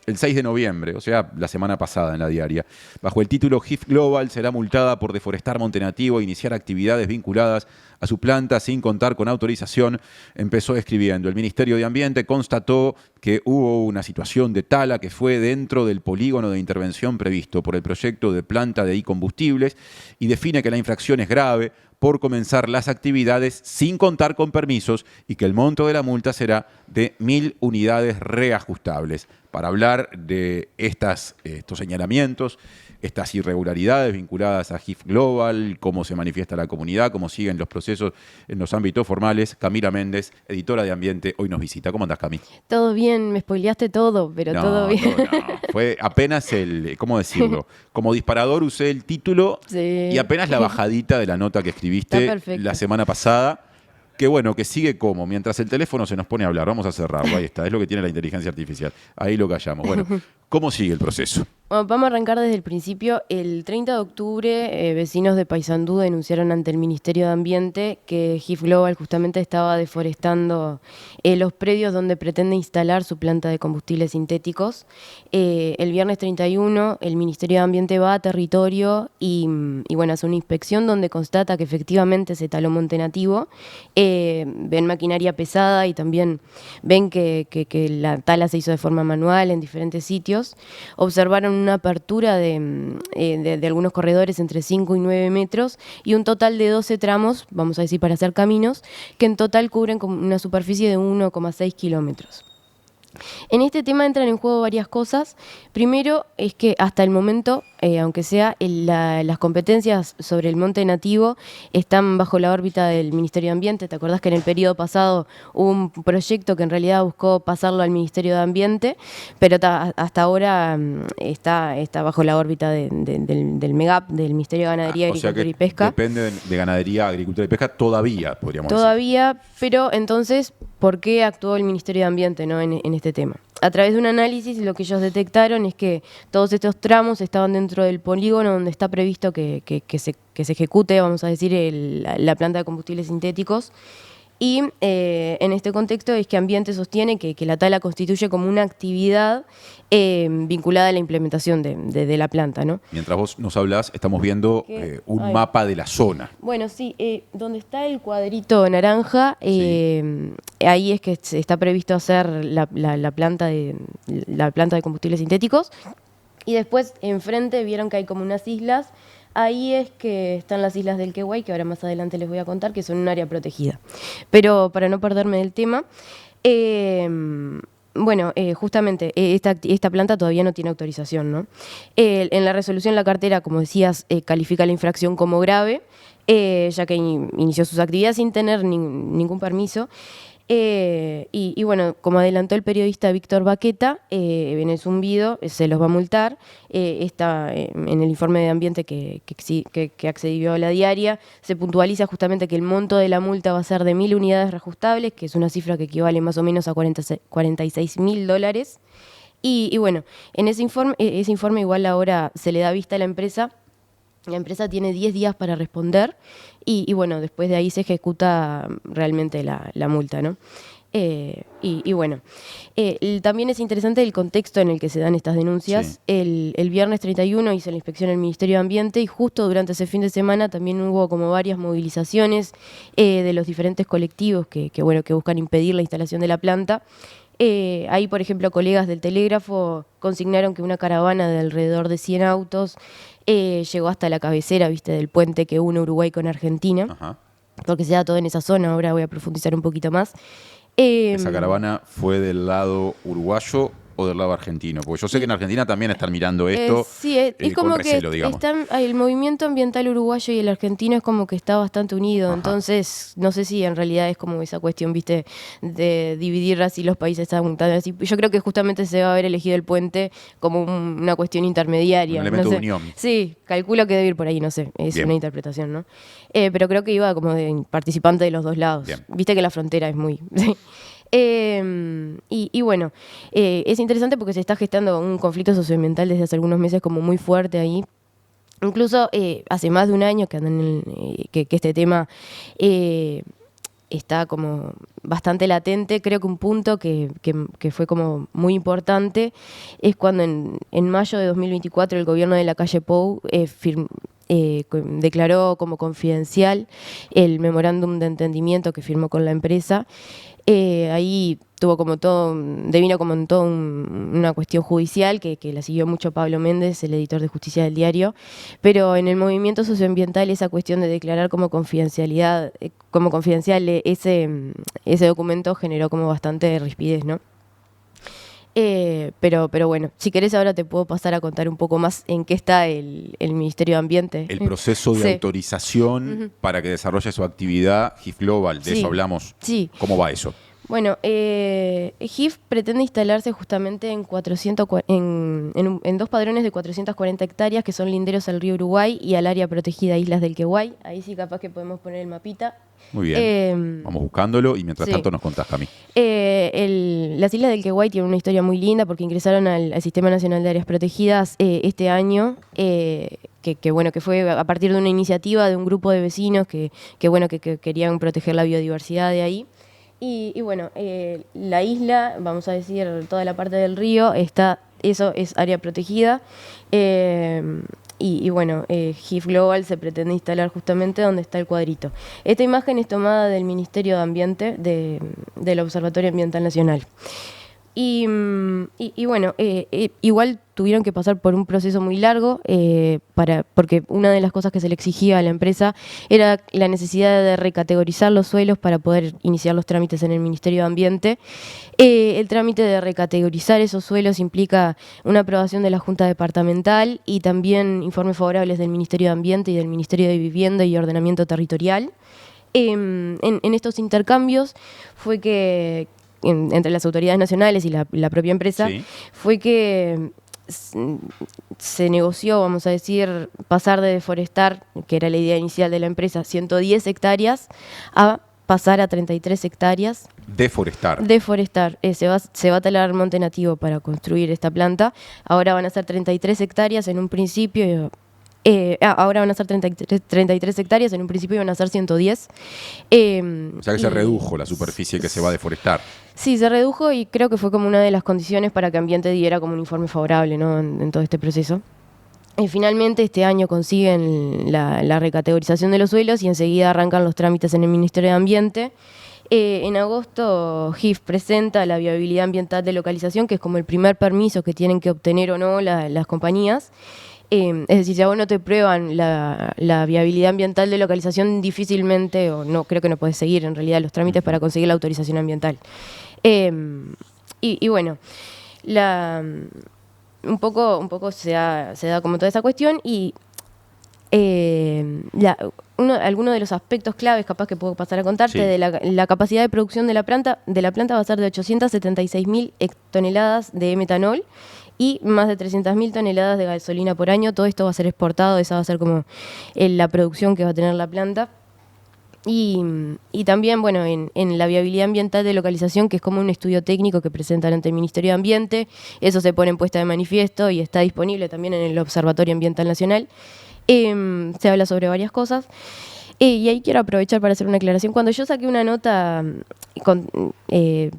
el 6 de noviembre, o sea, la semana pasada en la diaria. Bajo el título HIF Global será multada por deforestar monte nativo e iniciar actividades vinculadas a su planta sin contar con autorización. Empezó escribiendo: el Ministerio de Ambiente constató que hubo una situación de tala que fue dentro del polígono de intervención previsto por el proyecto de planta de combustibles y define que la infracción es grave por comenzar las actividades sin contar con permisos y que el monto de la multa será de 1.000 unidades reajustables. Para hablar de estos señalamientos, estas irregularidades vinculadas a HIF Global, cómo se manifiesta la comunidad, cómo siguen los procesos en los ámbitos formales, Camila Méndez, editora de Ambiente, hoy nos visita. ¿Cómo andás, Cami? Todo bien, me spoileaste todo, pero todo bien. No. Fue apenas ¿cómo decirlo? Como disparador usé el título y Sí, apenas la bajadita de la nota que está escribiste perfecto. la semana pasada. Que bueno, que sigue como, mientras el teléfono se nos pone a hablar, vamos a cerrarlo, ahí está, es lo que tiene la inteligencia artificial, ahí lo callamos. Bueno, ¿cómo sigue el proceso? Bueno, vamos a arrancar desde el principio. El 30 de octubre, vecinos de Paysandú denunciaron ante el Ministerio de Ambiente que HIF Global justamente estaba deforestando los predios donde pretende instalar su planta de combustibles sintéticos. El viernes 31 el Ministerio de Ambiente va a territorio y bueno, hace una inspección donde constata que efectivamente se taló monte nativo. Ven maquinaria pesada y también ven que la tala se hizo de forma manual en diferentes sitios. Observaron una apertura de algunos corredores entre 5 y 9 metros y un total de 12 tramos, vamos a decir para hacer caminos, que en total cubren una superficie de 1,6 kilómetros. En este tema entran en juego varias cosas. Primero es que hasta el momento, aunque sea las competencias sobre el monte nativo están bajo la órbita del Ministerio de Ambiente. ¿Te acordás que en el periodo pasado hubo un proyecto que en realidad buscó pasarlo al Ministerio de Ambiente, pero hasta ahora está bajo la órbita del MEGAP, del Ministerio de Ganadería, O sea Agricultura que y Pesca? depende de ganadería, agricultura y pesca todavía, podríamos decir. Todavía, pero entonces, ¿por qué actuó el Ministerio de Ambiente, ¿no? en este tema? A través de un análisis, lo que ellos detectaron es que todos estos tramos estaban dentro del polígono donde está previsto que se ejecute, vamos a decir, la planta de combustibles sintéticos. Y en este contexto es que Ambiente sostiene que la tala constituye como una actividad vinculada a la implementación de la planta, ¿no? Mientras vos nos hablás, estamos viendo un Ay. mapa de la zona. Bueno, sí, donde está el cuadrito naranja, Sí. ahí es que está previsto hacer la planta de combustibles sintéticos. Y después, enfrente, vieron que hay como unas islas. Ahí es que están las islas del Quehuay, que ahora más adelante les voy a contar, que son un área protegida. Pero para no perderme del tema, bueno, justamente esta planta todavía no tiene autorización, ¿no? En la resolución la cartera, como decías, califica la infracción como grave, ya que inició sus actividades sin tener ningún permiso. Y bueno, como adelantó el periodista Víctor Baqueta, en el zumbido se los va a multar. Está en el informe de ambiente que accedió a la diaria, se puntualiza justamente que el monto de la multa va a ser de 1.000 unidades reajustables, que es una cifra que equivale más o menos a $46.000. Y bueno, en ese informe igual ahora se le da vista a la empresa. La empresa tiene 10 días para responder y bueno, después de ahí se ejecuta realmente la multa, ¿no? Bueno, también es interesante el contexto en el que se dan estas denuncias. Sí. El viernes 31 hizo la inspección el Ministerio de Ambiente y justo durante ese fin de semana también hubo como varias movilizaciones de los diferentes colectivos que buscan impedir la instalación de la planta. Ahí, por ejemplo, colegas del Telégrafo consignaron que una caravana de alrededor de 100 autos llegó hasta la cabecera, viste, del puente que une Uruguay con Argentina, Ajá. porque se da todo en esa zona. Ahora voy a profundizar un poquito más. ¿Esa caravana fue del lado uruguayo o del lado argentino? Porque yo sé que en Argentina también están mirando esto Sí, es con como recelo, que digamos. el movimiento ambiental uruguayo y el argentino es como que está bastante unido. Ajá. Entonces no sé si en realidad es como esa cuestión, viste, de dividir así los países tan así. Yo creo que justamente se va a haber elegido el puente como una cuestión intermediaria. Un elemento no sé. de unión. Sí, calculo que debe ir por ahí, no sé, es Bien. una interpretación, ¿no? Pero creo que iba como de participante de los dos lados. Bien. Viste que la frontera es muy... Bueno, es interesante porque se está gestando un conflicto socioambiental desde hace algunos meses como muy fuerte ahí. Incluso hace más de un año que este tema está como bastante latente. Creo que un punto que fue como muy importante es cuando en mayo de 2024 el gobierno de Lacalle Pou declaró como confidencial el memorándum de entendimiento que firmó con la empresa. Ahí tuvo como todo, devino como en toda una cuestión judicial que la siguió mucho Pablo Méndez, el editor de Justicia del Diario, pero en el movimiento socioambiental esa cuestión de declarar como confidencial ese documento generó como bastante rispidez, ¿no? Pero bueno, si querés ahora te puedo pasar a contar un poco más en qué está el Ministerio de Ambiente. El proceso de Sí. autorización para que desarrolle su actividad HIF Global, de Sí. eso hablamos. Sí. ¿Cómo va eso? Bueno, HIF pretende instalarse justamente en 400, en dos padrones de 440 hectáreas que son linderos al río Uruguay y al área protegida Islas del Queguay. Ahí sí capaz que podemos poner el mapita. Muy bien. Vamos buscándolo y mientras sí. tanto nos contás, Cami. Las Islas del Queguay tienen una historia muy linda porque ingresaron al Sistema Nacional de Áreas Protegidas este año. Que fue a partir de una iniciativa de un grupo de vecinos que querían proteger la biodiversidad de ahí. Y bueno, la isla, vamos a decir, toda la parte del río, eso es área protegida. Bueno, HIF Global se pretende instalar justamente donde está el cuadrito. Esta imagen es tomada del Ministerio de Ambiente del Observatorio Ambiental Nacional. Bueno, igual tuvieron que pasar por un proceso muy largo porque una de las cosas que se le exigía a la empresa era la necesidad de recategorizar los suelos para poder iniciar los trámites en el Ministerio de Ambiente. El trámite de recategorizar esos suelos implica una aprobación de la Junta Departamental y también informes favorables del Ministerio de Ambiente y del Ministerio de Vivienda y Ordenamiento Territorial. En estos intercambios fue que entre las autoridades nacionales y la propia empresa, sí, fue que se negoció, vamos a decir, pasar de deforestar, que era la idea inicial de la empresa, 110 hectáreas, a pasar a 33 hectáreas. Deforestar. Se va a talar monte nativo para construir esta planta. Ahora van a ser 33 hectáreas en un principio. Ahora van a ser 33 hectáreas, en un principio iban a ser 110. O sea que se redujo la superficie que se va a deforestar. Sí, se redujo y creo que fue como una de las condiciones para que Ambiente diera como un informe favorable, ¿no? en todo este proceso. Finalmente este año consiguen la recategorización de los suelos y enseguida arrancan los trámites en el Ministerio de Ambiente. En agosto HIF presenta la viabilidad ambiental de localización, que es como el primer permiso que tienen que obtener o no las compañías. Es decir, si a vos no te prueban la viabilidad ambiental de localización, difícilmente, o no, creo que no podés seguir en realidad los trámites para conseguir la autorización ambiental. Bueno, un poco se da como toda esa cuestión y alguno de los aspectos claves capaz que puedo pasar a contarte, sí, de la capacidad de producción de la planta va a ser de 876.000 toneladas de metanol y más de 300.000 toneladas de gasolina por año. Todo esto va a ser exportado, esa va a ser como la producción que va a tener la planta. Y también, bueno, en la viabilidad ambiental de localización, que es como un estudio técnico que presentan ante el Ministerio de Ambiente, eso se pone en puesta de manifiesto y está disponible también en el Observatorio Ambiental Nacional. Se habla sobre varias cosas. Y ahí quiero aprovechar para hacer una aclaración. Cuando yo saqué una nota,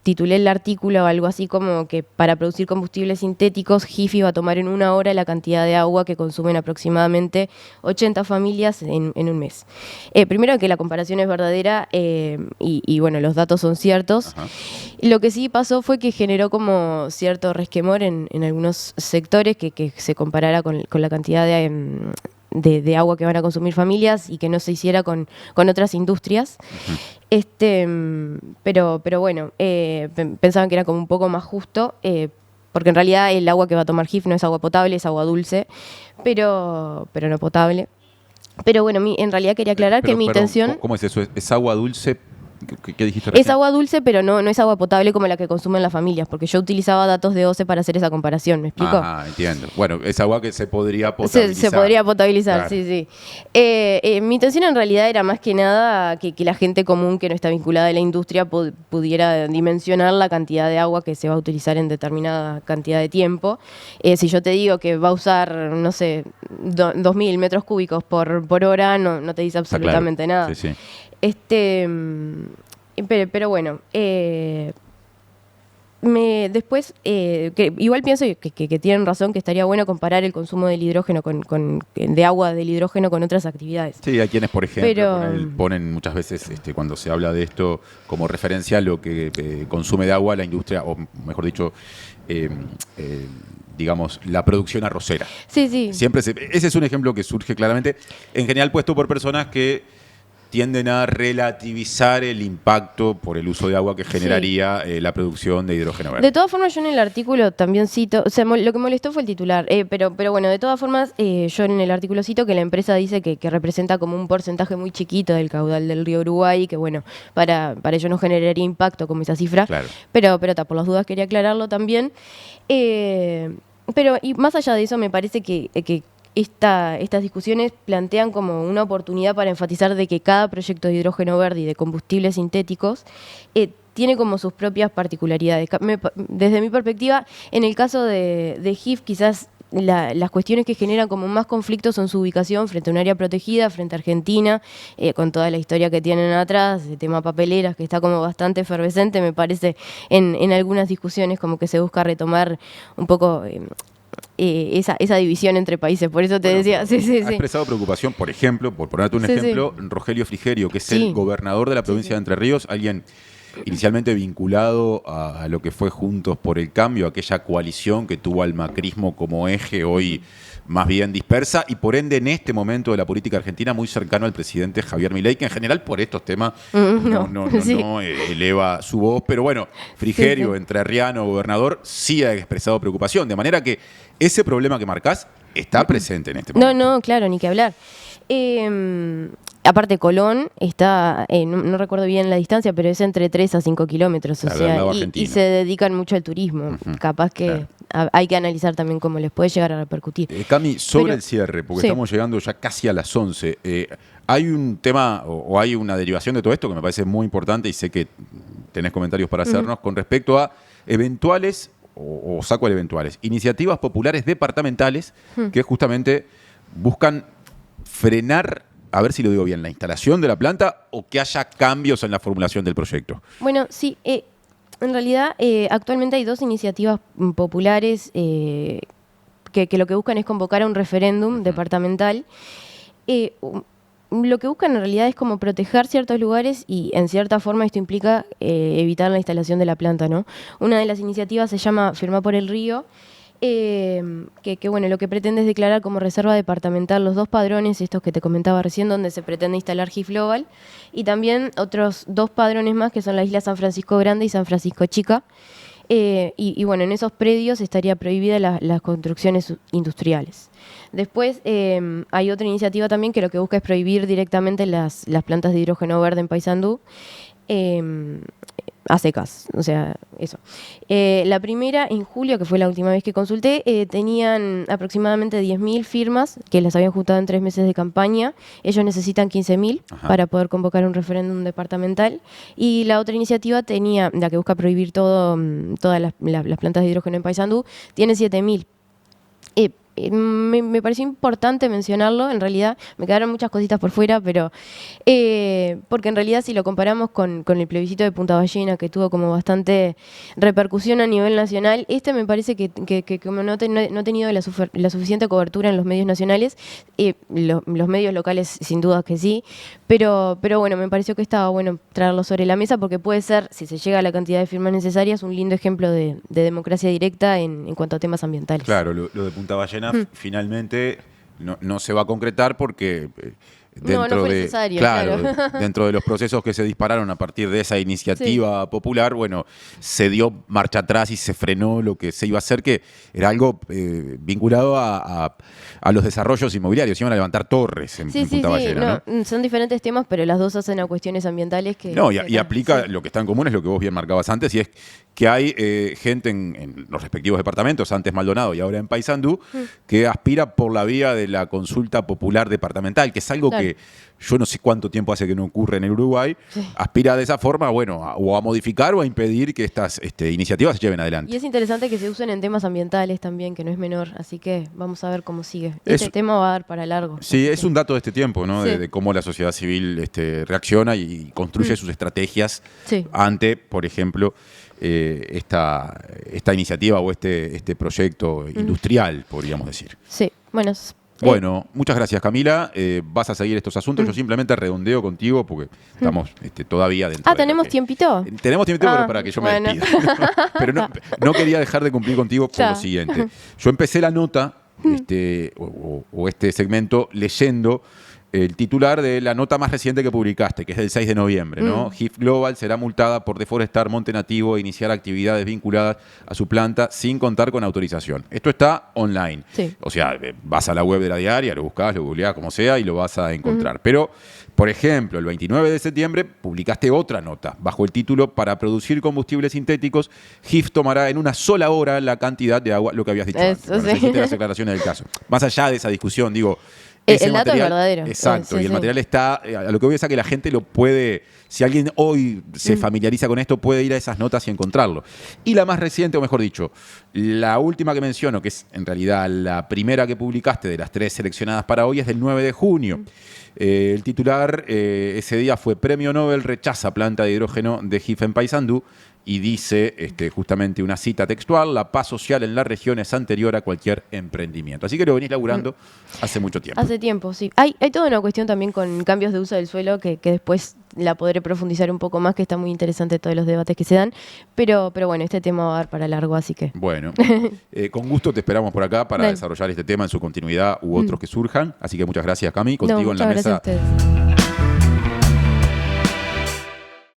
titulé el artículo algo así como que para producir combustibles sintéticos, HIF iba a tomar en una hora la cantidad de agua que consumen aproximadamente 80 familias en un mes. Primero que la comparación es verdadera y bueno, los datos son ciertos. Ajá. Lo que sí pasó fue que generó como cierto resquemor en algunos sectores que se comparara con la cantidad de agua que van a consumir familias y que no se hiciera con otras industrias. Uh-huh. Pero bueno, pensaban que era como un poco más justo, porque en realidad el agua que va a tomar HIF no es agua potable, es agua dulce, pero no potable. Pero bueno, en realidad quería aclarar que mi intención... ¿Cómo es eso? ¿Es agua dulce? ¿Qué dijiste recién? Es agua dulce, pero no es agua potable como la que consumen las familias, porque yo utilizaba datos de OCE para hacer esa comparación, ¿me explico? Ah, entiendo. Bueno, es agua que se podría potabilizar. Se podría potabilizar, claro. Sí. Mi intención en realidad era más que nada que la gente común que no está vinculada a la industria pudiera dimensionar la cantidad de agua que se va a utilizar en determinada cantidad de tiempo. Si yo te digo que va a usar, no sé, 2.000 metros cúbicos por hora, no te dice absolutamente nada. Sí. Pero bueno, después, que igual pienso que tienen razón, que estaría bueno comparar el consumo del hidrógeno de agua del hidrógeno con otras actividades. Sí, hay quienes, por ejemplo, ponen muchas veces, cuando se habla de esto, como referencia lo que consume de agua la industria, o mejor dicho, digamos, la producción arrocera. Sí, sí. Ese es un ejemplo que surge claramente, en general puesto por personas que tienden a relativizar el impacto por el uso de agua que generaría la producción de hidrógeno verde. De todas formas, yo en el artículo también cito, o sea, lo que molestó fue el titular, pero bueno, de todas formas, yo en el artículo cito que la empresa dice que representa como un porcentaje muy chiquito del caudal del río Uruguay, que bueno, para ello no generaría impacto como esa cifra, claro. pero por las dudas quería aclararlo también. Pero y más allá de eso, me parece que estas discusiones plantean como una oportunidad para enfatizar de que cada proyecto de hidrógeno verde y de combustibles sintéticos tiene como sus propias particularidades. Desde mi perspectiva, en el caso de HIF, quizás las cuestiones que generan como más conflictos son su ubicación frente a un área protegida, frente a Argentina, con toda la historia que tienen atrás, el tema papeleras, que está como bastante efervescente, me parece, en algunas discusiones como que se busca retomar un poco esa división entre países. Por eso te decía, ha expresado preocupación, por ejemplo, por ponerte un ejemplo, Rogelio Frigerio, que es el gobernador de la provincia de Entre Ríos, alguien inicialmente vinculado a lo que fue Juntos por el Cambio, aquella coalición que tuvo al macrismo como eje, hoy más bien dispersa, y por ende en este momento de la política argentina muy cercano al presidente Javier Milei, que en general por estos temas no eleva su voz, pero bueno, Frigerio, entrerriano, gobernador, sí ha expresado preocupación, de manera que ese problema que marcás está presente en este momento. No, claro, ni que hablar. Aparte, Colón está, no recuerdo bien la distancia, pero es entre 3 a 5 kilómetros, claro, y se dedican mucho al turismo. Capaz que hay que analizar también cómo les puede llegar a repercutir. Cami, sobre el cierre, porque estamos llegando ya casi a las 11, hay un tema o hay una derivación de todo esto que me parece muy importante y sé que tenés comentarios para hacernos con respecto a eventuales, o saco el eventuales, iniciativas populares departamentales que justamente buscan frenar, a ver si lo digo bien, la instalación de la planta o que haya cambios en la formulación del proyecto. Bueno, sí, en realidad actualmente hay 2 iniciativas populares que lo que buscan es convocar a un referéndum departamental. Lo que buscan en realidad es como proteger ciertos lugares y en cierta forma esto implica evitar la instalación de la planta, ¿no? Una de las iniciativas se llama Firmá por el Río, que bueno, lo que pretende es declarar como reserva departamental los 2 padrones, estos que te comentaba recién, donde se pretende instalar HIF Global, y también otros 2 padrones más que son la isla San Francisco Grande y San Francisco Chica. Y bueno, en esos predios estaría prohibida las construcciones industriales. Después hay otra iniciativa también que lo que busca es prohibir directamente las plantas de hidrógeno verde en Paysandú a secas, o sea, eso. La primera, en julio, que fue la última vez que consulté, tenían aproximadamente 10.000 firmas que las habían juntado en 3 meses de campaña. Ellos necesitan 15.000 para poder convocar un referéndum departamental. Y la otra iniciativa la que busca prohibir todas las plantas de hidrógeno en Paysandú, tiene 7.000. Me pareció importante mencionarlo, en realidad me quedaron muchas cositas por fuera, pero porque en realidad si lo comparamos con el plebiscito de Punta Ballena, que tuvo como bastante repercusión a nivel nacional, me parece que como no ha tenido la suficiente cobertura en los medios nacionales, los medios locales sin duda que sí, pero bueno, me pareció que estaba bueno traerlo sobre la mesa porque puede ser, si se llega a la cantidad de firmas necesarias, un lindo ejemplo de democracia directa en cuanto a temas ambientales. Claro, lo de Punta Ballena finalmente no se va a concretar porque no fue necesario, claro. Dentro de los procesos que se dispararon a partir de esa iniciativa popular, bueno, se dio marcha atrás y se frenó lo que se iba a hacer, que era algo vinculado a los desarrollos inmobiliarios. Iban a levantar torres en Punta Ballena, ¿no? Son diferentes temas, pero las dos hacen a cuestiones ambientales que... No, y aplica lo que está en común, es lo que vos bien marcabas antes, y es que hay gente en los respectivos departamentos, antes Maldonado y ahora en Paysandú, que aspira por la vía de la consulta popular departamental, que es algo que yo no sé cuánto tiempo hace que no ocurre en el Uruguay, aspira de esa forma, bueno, o a modificar o a impedir que estas iniciativas se lleven adelante. Y es interesante que se usen en temas ambientales también, que no es menor, así que vamos a ver cómo sigue. Este tema va a dar para largo. Sí, es un dato de este tiempo, ¿no? De cómo la sociedad civil reacciona y construye sus estrategias ante, por ejemplo, esta iniciativa o este proyecto industrial, podríamos decir. Sí, bueno. Bueno, muchas gracias, Camila. Vas a seguir estos asuntos. Yo simplemente redondeo contigo porque estamos todavía dentro. ¿Tenemos tiempito? Tenemos tiempito, pero para que yo me despida. Pero no quería dejar de cumplir contigo por lo siguiente. Yo empecé la nota o este segmento leyendo el titular de la nota más reciente que publicaste, que es del 6 de noviembre, ¿no? HIF Global será multada por deforestar monte nativo e iniciar actividades vinculadas a su planta sin contar con autorización. Esto está online. Sí. O sea, vas a la web de la diaria, lo buscás, lo googleás, como sea, y lo vas a encontrar. Pero, por ejemplo, el 29 de septiembre publicaste otra nota bajo el título: para producir combustibles sintéticos, HIF tomará en una sola hora la cantidad de agua, lo que habías dicho antes. Bueno, hiciste las aclaraciones del caso. Más allá de esa discusión, digo, el dato es verdadero. Exacto, y el material está, a lo que voy es a que la gente lo puede, si alguien hoy se familiariza con esto, puede ir a esas notas y encontrarlo. Y la más reciente, o mejor dicho, la última que menciono, que es en realidad la primera que publicaste de las 3 seleccionadas para hoy, es del 9 de junio. El titular ese día fue: Premio Nobel rechaza planta de hidrógeno de HIF en Paysandú. Y dice justamente una cita textual: la paz social en la región es anterior a cualquier emprendimiento. Así que lo venís laburando hace mucho tiempo. Hace tiempo, sí. Hay toda una cuestión también con cambios de uso del suelo que después la podré profundizar un poco más, que está muy interesante todos los debates que se dan. Pero bueno, este tema va a dar para largo, así que... Bueno, con gusto te esperamos por acá para desarrollar este tema en su continuidad u otros que surjan. Así que muchas gracias, Cami. Contigo en la mesa. Gracias a ustedes.